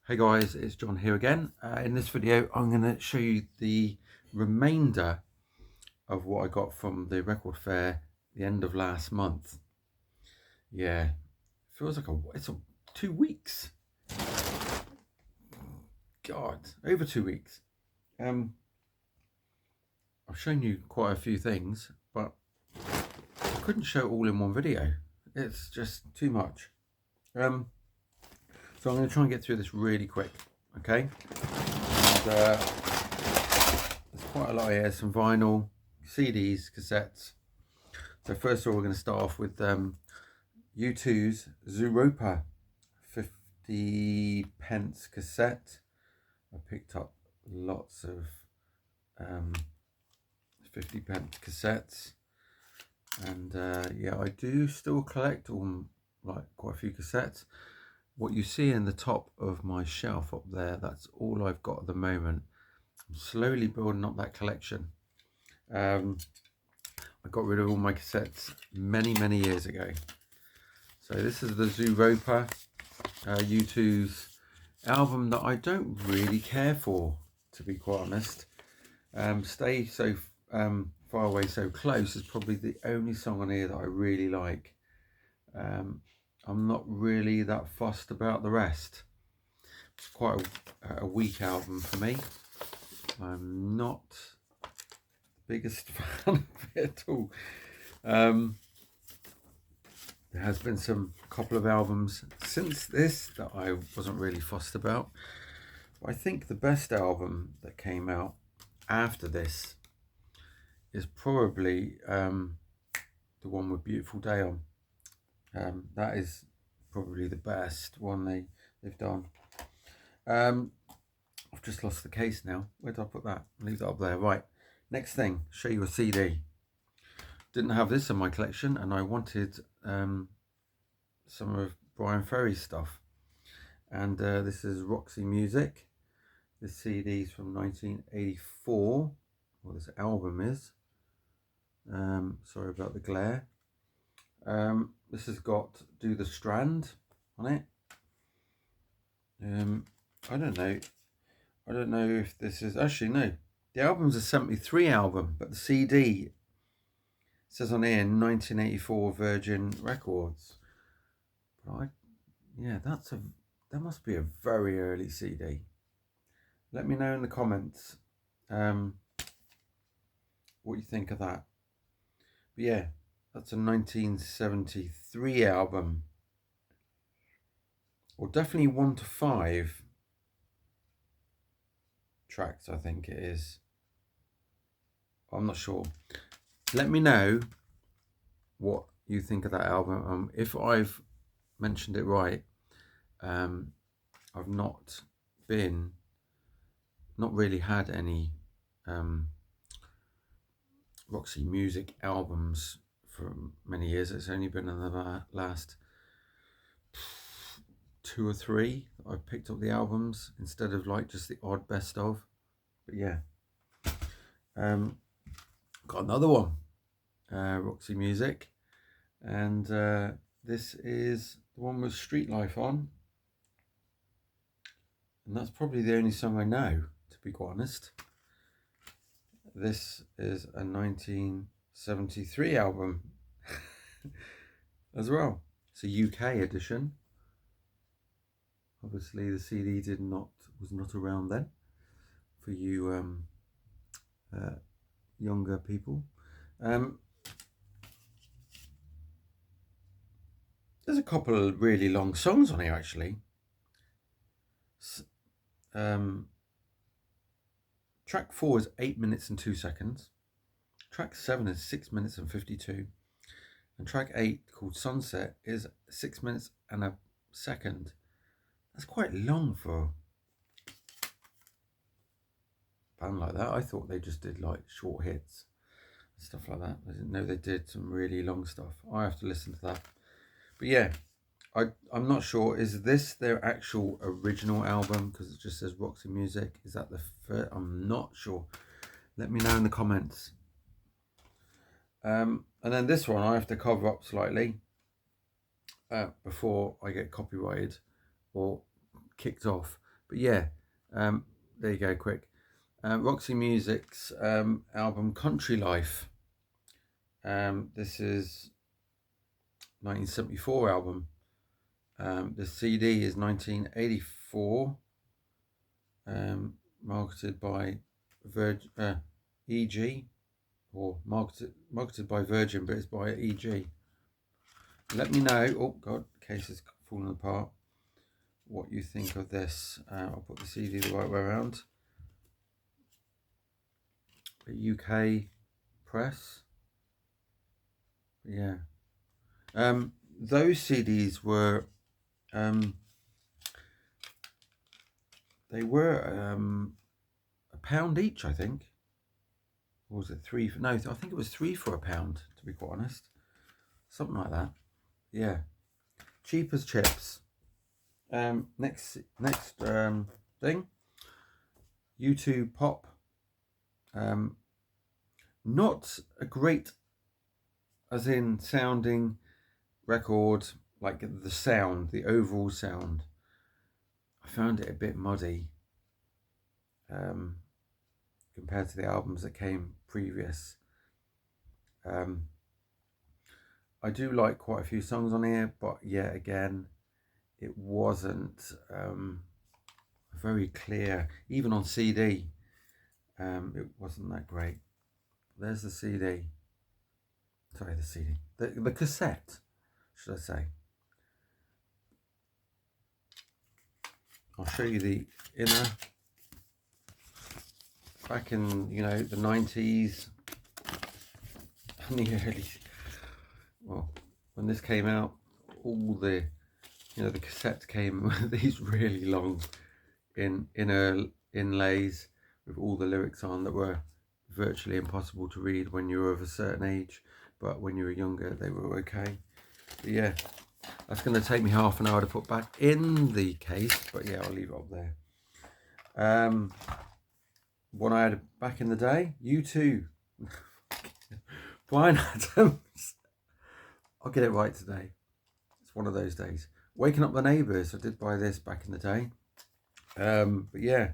Hey guys, it's John here again. In this video, I'm going to show you the remainder of what I got from the record fair the end of last month. Yeah, feels like it's 2 weeks. God, over 2 weeks. I've shown you quite a few things, but I couldn't show it all in one video. It's just too much. So I'm going to try and get through this really quick, okay? And, there's quite a lot here, some vinyl, CDs, cassettes. So first of all, we're going to start off with U2's Zooropa 50 pence cassette. I picked up lots of 50 pence cassettes, and yeah, I do still collect like quite a few cassettes. What you see in the top of my shelf up there, that's all I've got at the moment. I'm slowly building up that collection. I got rid of all my cassettes many years ago. So this is the Zooropa, U2's album that I don't really care for, to be quite honest. Stay So Far Away So Close is probably the only song on here that I really like. I'm not really that fussed about the rest. It's quite a weak album for me. I'm not the biggest fan of it at all. There has been a couple of albums since this that I wasn't really fussed about. But I think the best album that came out after this is probably the one with Beautiful Day on. That is probably the best one they've done. I've just lost the case now. Where did I put that? Leave that up there. Right, next thing, show you a CD. Didn't have this in my collection, and I wanted some of Brian Ferry's stuff. And this is Roxy Music. This CD is from 1984. Well, this album is. Sorry about the glare. This has got Do the Strand on it. I don't know if this is, actually no, the album's a 73 album, but the CD says on here 1984 Virgin Records. But yeah, that must be a very early CD. Let me know in the comments what you think of that. But yeah, that's a 1973 album. Well, definitely 1 to 5 tracks, I think it is. I'm not sure. Let me know what you think of that album. If I've mentioned it right, I've not really had any Roxy Music albums for many years. It's only been in the last 2 or 3 I've picked up the albums instead of like just the odd best of. But yeah, got another one, Roxy Music, and this is the one with Street Life on, and that's probably the only song I know, to be quite honest. This is a 1973 album as well. It's a UK edition. Obviously the CD was not around then for you younger people. There's a couple of really long songs on here actually. Track 4 is 8 minutes and 2 seconds. Track 7 is 6 minutes and 52. And track 8, called Sunset, is 6 minutes and a second. That's quite long for a band like that. I thought they just did like short hits and stuff like that. I didn't know they did some really long stuff. I have to listen to that. But yeah, I'm not sure. Is this their actual original album? Because it just says Roxy Music. Is that the first? I'm not sure. Let me know in the comments. And then this one I have to cover up slightly before I get copyrighted or kicked off. But yeah, there you go, quick. Roxy Music's album Country Life. This is 1974 album. The CD is 1984, marketed by EG, or marketed by Virgin, but it's by EG. Let me know, oh god, case is falling apart, what you think of this. I'll put the CD the right way around. The UK press. Yeah. Those CDs were they were £1 each, I think. Or was it £3? No, I think it was £3 for £1, to be quite honest. Something like that. Yeah. Cheap as chips. Next thing. U2 Pop. Not a great, as in sounding, record, like the sound, the overall sound. I found it a bit muddy compared to the albums that came previous. I do like quite a few songs on here, but yet again, it wasn't very clear. Even on CD, it wasn't that great. There's the CD. Sorry, the CD. The cassette, should I say. I'll show you the inner. Back in, you know, the 90s and the early, well, when this came out, all the, you know, the cassettes came with these really long inlays with all the lyrics on that were virtually impossible to read when you were of a certain age, but when you were younger they were okay. But yeah, that's going to take me half an hour to put back in the case, but yeah, I'll leave it up there. One I had back in the day, U2. Bryan Adams. I'll get it right today. It's one of those days. Waking Up the Neighbours. I did buy this back in the day. But yeah,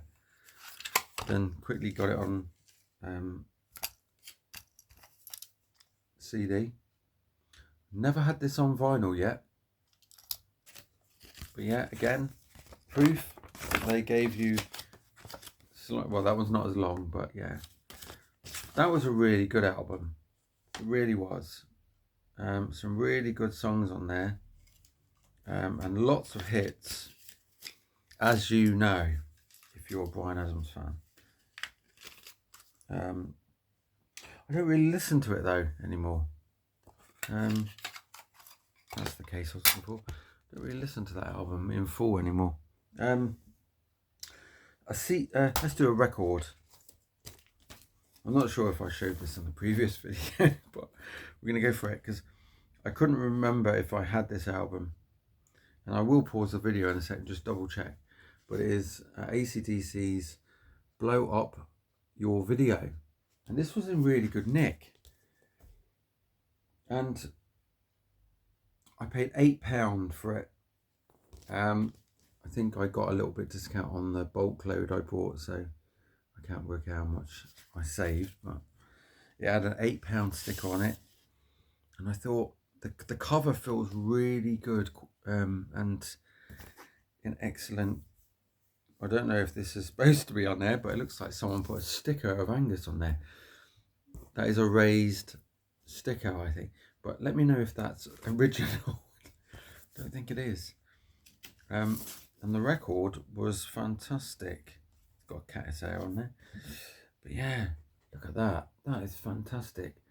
then quickly got it on CD. Never had this on vinyl yet. But yeah, again, proof that they gave you, well, that one's not as long, but yeah, that was a really good album. It really was. Some really good songs on there, and lots of hits, as you know, if you're a Bryan Adams fan. I don't really listen to it though anymore. That's the case I was looking for. I don't really listen to that album in full anymore. Let's do a record. I'm not sure if I showed this in the previous video, but we're going to go for it because I couldn't remember if I had this album. And I will pause the video in a second, just double check. But it is AC/DC's Blow Up Your Video. And this was in really good nick. And I paid £8 for it. I think I got a little bit discount on the bulk load I bought, so I can't work out how much I saved, but it had an £8 sticker on it. And I thought the cover feels really good, and in excellent, I don't know if this is supposed to be on there, but it looks like someone put a sticker of Angus on there. That is a raised sticker, I think, but let me know if that's original. Don't think it is. And the record was fantastic. It's got a cat's hair on there, but yeah, look at that. That is fantastic.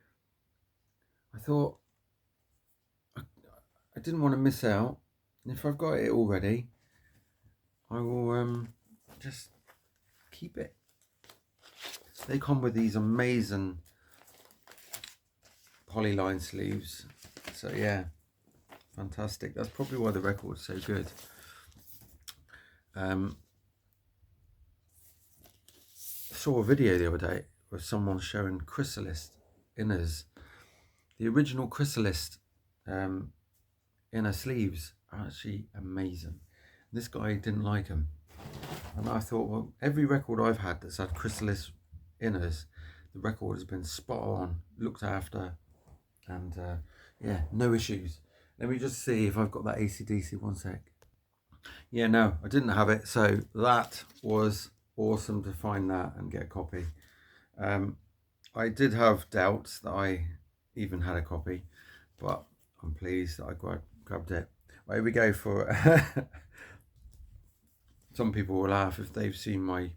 I thought I didn't want to miss out, and if I've got it already, I will just keep it. They come with these amazing polyline sleeves, so yeah, fantastic. That's probably why the record's so good. Saw a video the other day with someone showing chrysalis inners. The original chrysalis inner sleeves are actually amazing. This guy didn't like them. And I thought, well, every record I've had that's had chrysalis inners, the record has been spot on, looked after, and yeah, no issues. Let me just see if I've got that AC/DC. One sec. Yeah, no, I didn't have it, so that was awesome to find that and get a copy. I did have doubts that I even had a copy, but I'm pleased that I grabbed it. Right, here we go for some people will laugh if they've seen my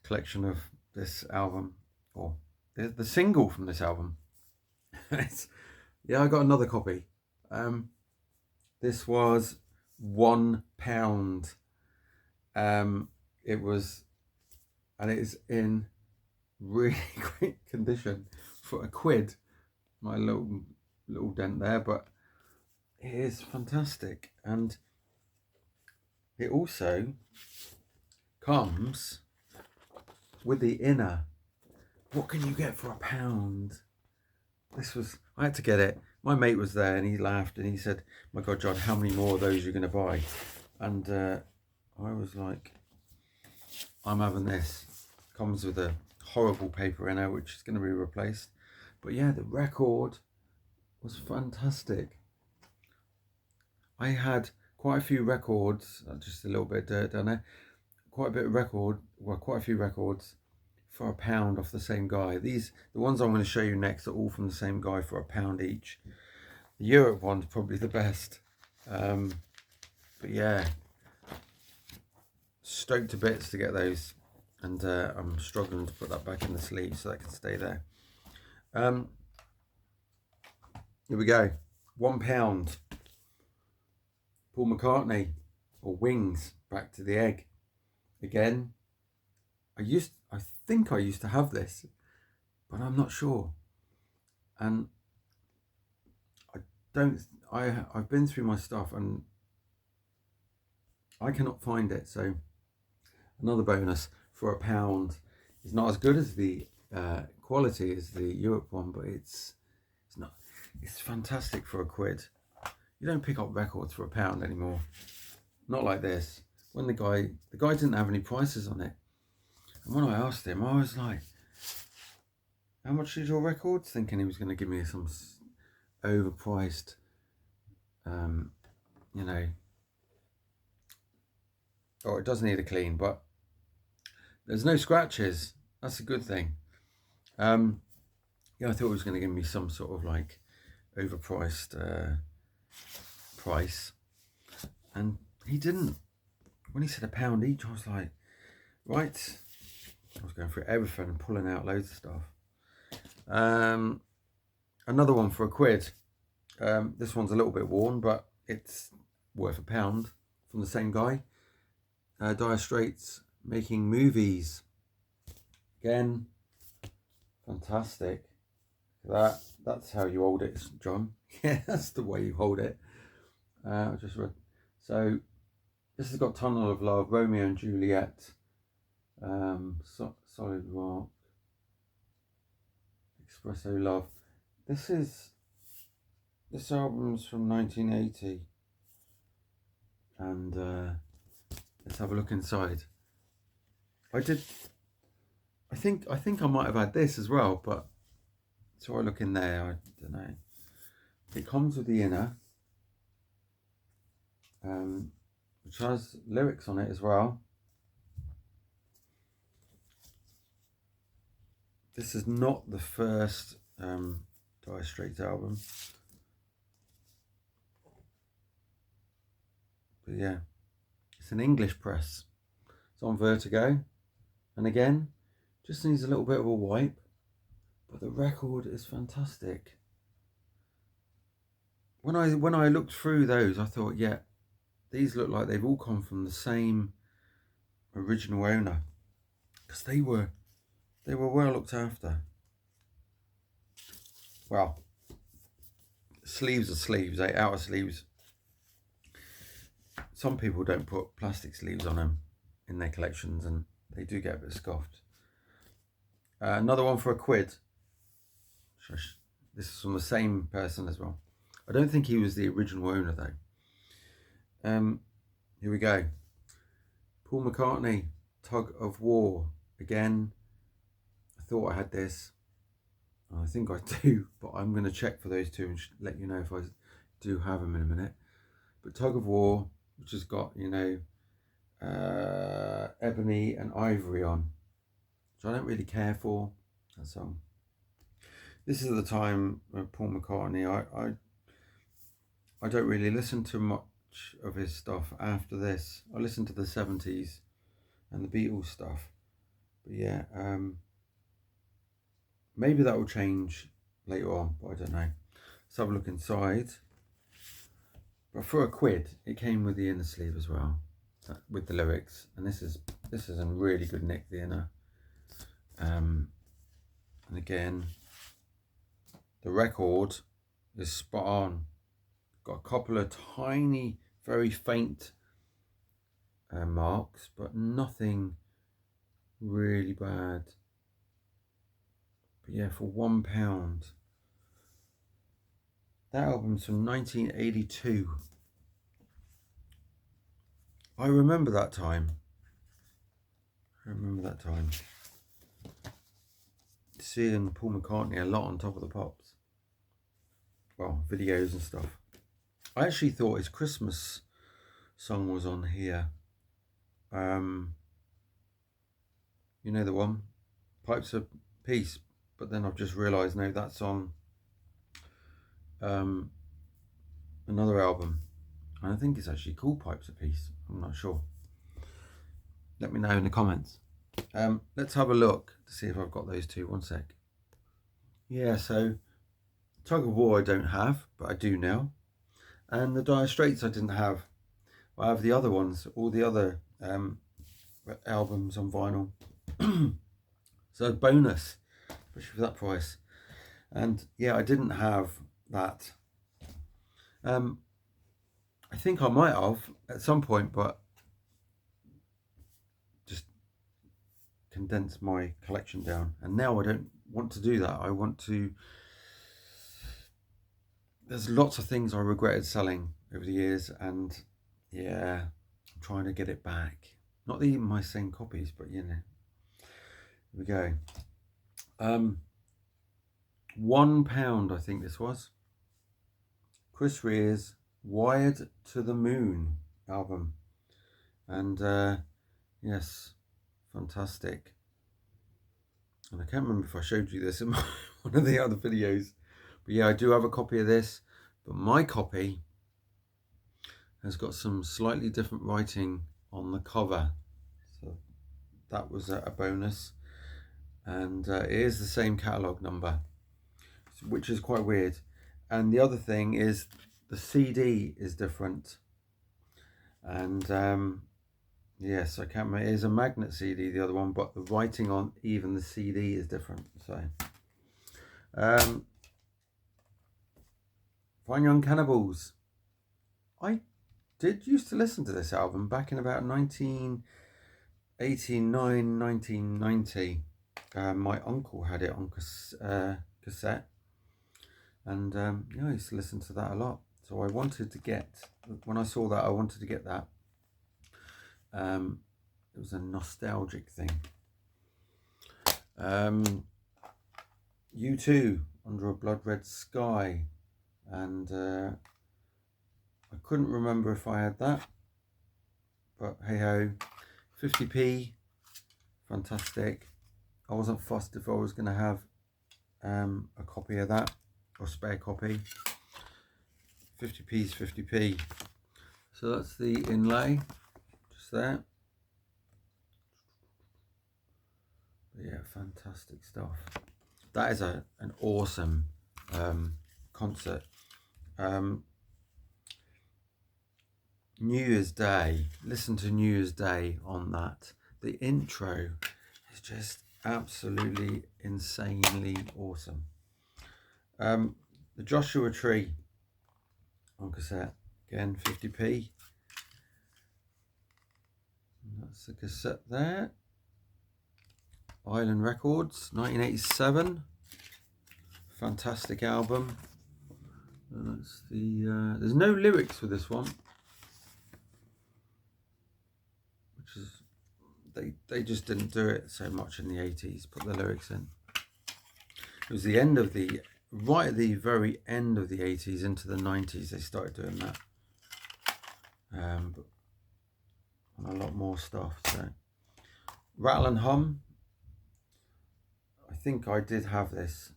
collection of this album, or the single from this album. Yeah, I got another copy. This was £1. It was, and it is in really great condition for a quid. My little dent there, but it is fantastic. And it also comes with the inner. What can you get for £1? I had to get it. My mate was there and he laughed and he said, "My God, John, how many more of those are you going to buy?" And I was like, I'm having this. Comes with a horrible paper inner, which is going to be replaced. But yeah, the record was fantastic. I had quite a few records, just a little bit of dirt down there. Quite a few records for £1 off the same guy. The ones I'm going to show you next are all from the same guy for £1 each. The Europe one's probably the best. But yeah, stoked to bits to get those, and I'm struggling to put that back in the sleeve so that can stay there. Here we go. £1. Paul McCartney, or Wings, Back to the Egg. Again, I think I used to have this, but I'm not sure. And I've been through my stuff and I cannot find it. So another bonus for £1. It's not as good as the quality as the Europe one, but it's fantastic for a quid. You don't pick up records for £1 anymore. Not like this. When the guy didn't have any prices on it. And when I asked him, I was like, "How much is your records?" Thinking he was going to give me some overpriced, you know. Oh, it does need a clean, but there's no scratches. That's a good thing. Yeah, I thought he was going to give me some sort of like overpriced price, and he didn't. When he said £1 each, I was like, right. I was going through everything and pulling out loads of stuff. Another one for a quid. This one's a little bit worn, but it's worth £1 from the same guy. Dire Straits, Making Movies. Again, fantastic. That's how you hold it, John. Yeah, that's the way you hold it. I just read. So this has got Tunnel of Love, Romeo and Juliet, Solid Rock, Espresso Love. This album's from 1980, and let's have a look inside. I think I might have had this as well, but so I look in there. I don't know. It comes with the inner, which has lyrics on it as well. This is not the first Dire Straits album, but yeah, it's an English press. It's on Vertigo, and again, just needs a little bit of a wipe, but the record is fantastic. When I looked through those, I thought, yeah, these look like they've all come from the same original owner, because they were well looked after. Well, sleeves are sleeves, outer sleeves. Some people don't put plastic sleeves on them in their collections, and they do get a bit scoffed. Another one for a quid. This is from the same person as well. I don't think he was the original owner though. Here we go. Paul McCartney, Tug of War. Again, I thought I had this. I think I do, but I'm going to check for those two and let you know if I do have them in a minute. But Tug of War, which has got, you know, ebony and ivory on, which I don't really care for, that song. This is the time of Paul McCartney. I don't really listen to much of his stuff after this. I listen to the 70s and the Beatles stuff. But yeah, maybe that will change later on, but I don't know. Let's have a look inside. But for £1, it came with the inner sleeve as well, with the lyrics. And this is in really good nick, the inner. And again, the record is spot on. Got a couple of tiny, very faint marks, but nothing really bad. But yeah, for £1. That album's from 1982. I remember that time. Seeing Paul McCartney a lot on Top of the Pops. Well, videos and stuff. I actually thought his Christmas song was on here. You know the one? Pipes of Peace. But then I've just realised, no, that's on another album. And I think it's actually called Pipes of Peace. I'm not sure. Let me know in the comments. Let's have a look to see if I've got those two. One sec. Yeah, so Tug of War I don't have, but I do now. And the Dire Straits I didn't have. I have the other ones, all the other albums on vinyl. So bonus, especially for that price. And yeah, I didn't have that. I think I might have at some point, but just condensed my collection down. And now I don't want to do that. I want to... There's lots of things I regretted selling over the years, and yeah, I'm trying to get it back. Not even my same copies, but you know. Here we go. £1, I think this was. Chris Rere's Wired to the Moon album. And yes, fantastic. And I can't remember if I showed you this in one of the other videos. But yeah, I do have a copy of this. But my copy has got some slightly different writing on the cover. So that was a bonus. And it is the same catalogue number, which is quite weird. And the other thing is the CD is different. And yes, I can't remember. It is a magnet CD, the other one, but the writing on even the CD is different. So Fine Young Cannibals. I did used to listen to this album back in about 1989, 1990. My uncle had it on cassette. And yeah, I used to listen to that a lot. So I wanted to get, when I saw that, I wanted to get that. It was a nostalgic thing. U2, Under a Blood Red Sky. And I couldn't remember if I had that. But hey ho, 50p, fantastic. I wasn't fussed if I was going to have a copy of that, or spare copy. 50p is 50p. So that's the inlay, just there. But yeah, fantastic stuff. That is an awesome concert. New Year's Day, listen to New Year's Day on that. The intro is just absolutely insanely awesome. The Joshua Tree on cassette, again 50p. And that's the cassette there. Island Records, 1987. Fantastic album. And that's the there's no lyrics for this one, which is they just didn't do it so much in the 80s, put the lyrics in. It was the end of the, right at the very end of the 80s into the 90s, they started doing that. But on a lot more stuff. So Rattle and Hum, I think I did have this,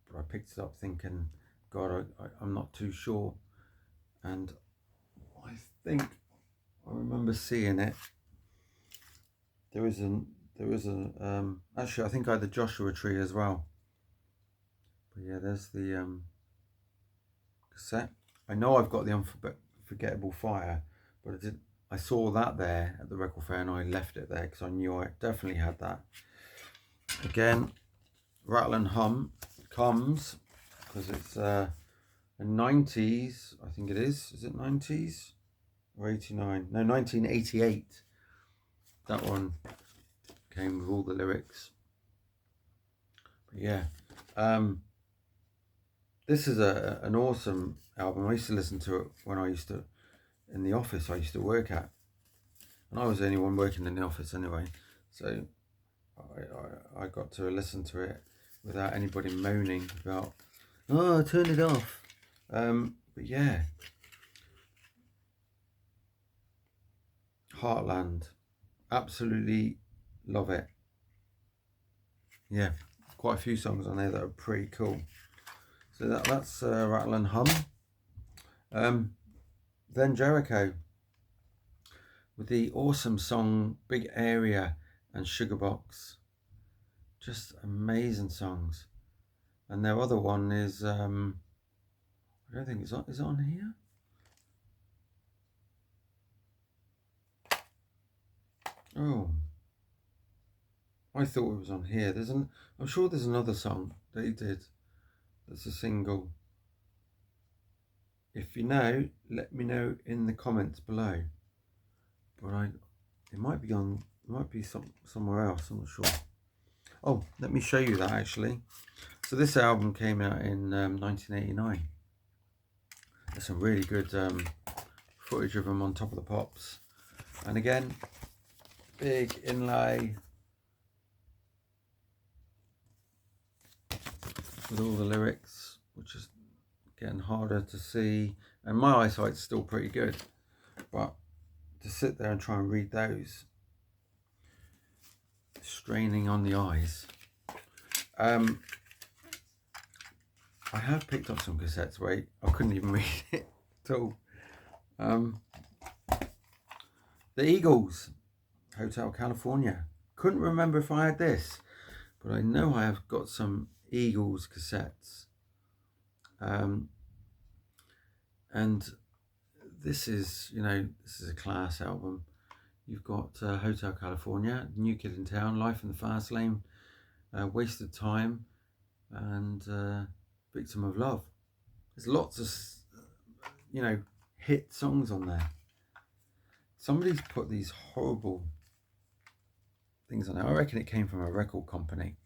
but I picked it up thinking, God, I'm not too sure. And I think I remember seeing it. Actually I think I had the Joshua Tree as well. But yeah, there's the cassette. I know I've got the Unforgettable Fire, but I saw that there at the record fair and I left it there because I knew I definitely had that. Again, Rattle and Hum comes because it's a 90s, I think it is. Is it 90s or 89? No, 1988. That one came with all the lyrics. But yeah, this is an awesome album. I used to listen to it when in the office I used to work at. And I was the only one working in the office anyway. So I got to listen to it without anybody moaning about, oh, turn it off. But yeah. Heartland. Absolutely love it. Yeah, quite a few songs on there that are pretty cool. So that's Rattle and Hum. Then Jericho with the awesome song Big Area and Sugar Box. Just amazing songs. And their other one is I don't think is it on here? Oh, I thought it was on here. I'm sure there's another song that he did that's a single. If you know, let me know in the comments below. But it might be somewhere else. I'm not sure. Oh, let me show you that actually. So this album came out in 1989. There's some really good footage of them on Top of the Pops. And again, big inlay with all the lyrics, which is getting harder to see. And my eyesight's still pretty good, but to sit there and try and read those, straining on the eyes. I have picked up some cassettes. Wait, I couldn't even read it at all. The Eagles, Hotel California. Couldn't remember if I had this, but I know I have got some Eagles cassettes. And this is a class album. You've got Hotel California, New Kid in Town, Life in the Fast Lane, Wasted Time, and Victim of Love. There's lots of hit songs on there. Somebody's put these horrible things on there. I reckon it came from a record company.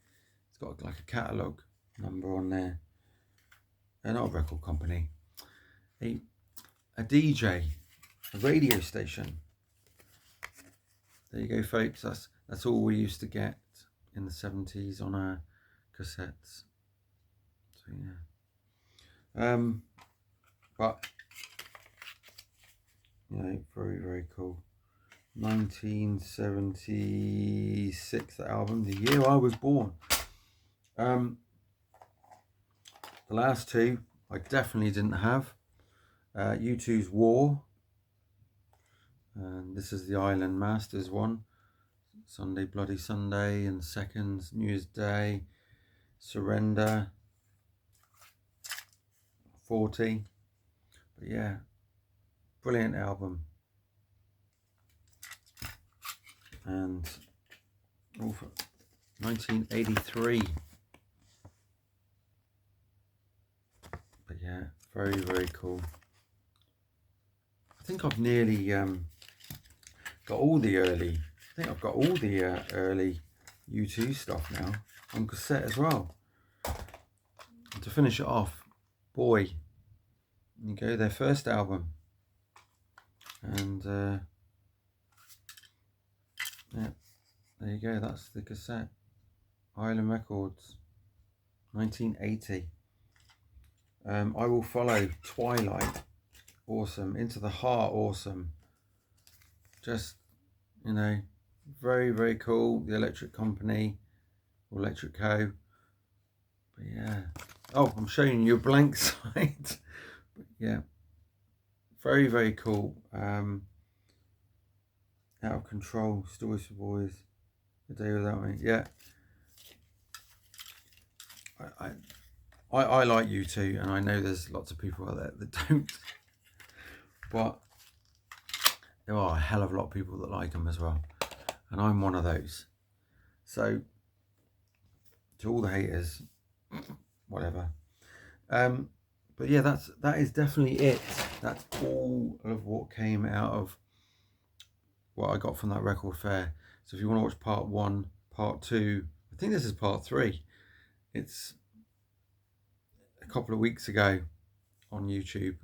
It's got like a catalogue number on there. Not a record company. A DJ, a radio station. There you go, folks. That's all we used to get in the 70s on our cassettes. So yeah. But very, very cool. 1976, the album, the year I was born. The last two I definitely didn't have. U2's War, and this is the Island Masters one. Sunday Bloody Sunday and Seconds, New Year's Day, Surrender, 40. But yeah, brilliant album. And 1983. But yeah, very, very cool. I think I've nearly got all the early. I think I've got all the early U2 stuff now on cassette as well. And to finish it off, Boy, you go, their first album, and yeah, there you go, that's the cassette. Island Records, 1980. I Will Follow, Twilight, awesome. Into the Heart, awesome. Just, you know, very, very cool. The Electric Company, or Electric Co. But yeah. Oh, I'm showing you a blank side. But yeah. Very, very cool. Out of Control, Stories for Boys, A Day Without Me. Yeah. I like U2, and I know there's lots of people out there that don't. But there are a hell of a lot of people that like them as well. And I'm one of those. So, to all the haters, whatever. But yeah, that is definitely it. That's all of what came out of what I got from that record fair. So if you want to watch part 1, part 2, I think this is part 3. It's a couple of weeks ago on YouTube.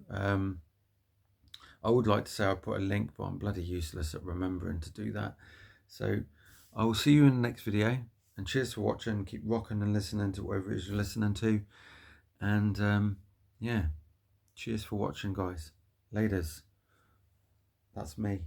I would like to say I put a link, but I'm bloody useless at remembering to do that. So I will see you in the next video, and cheers for watching. Keep rocking and listening to whatever it is you're listening to. And yeah, cheers for watching, guys. Laters. That's me.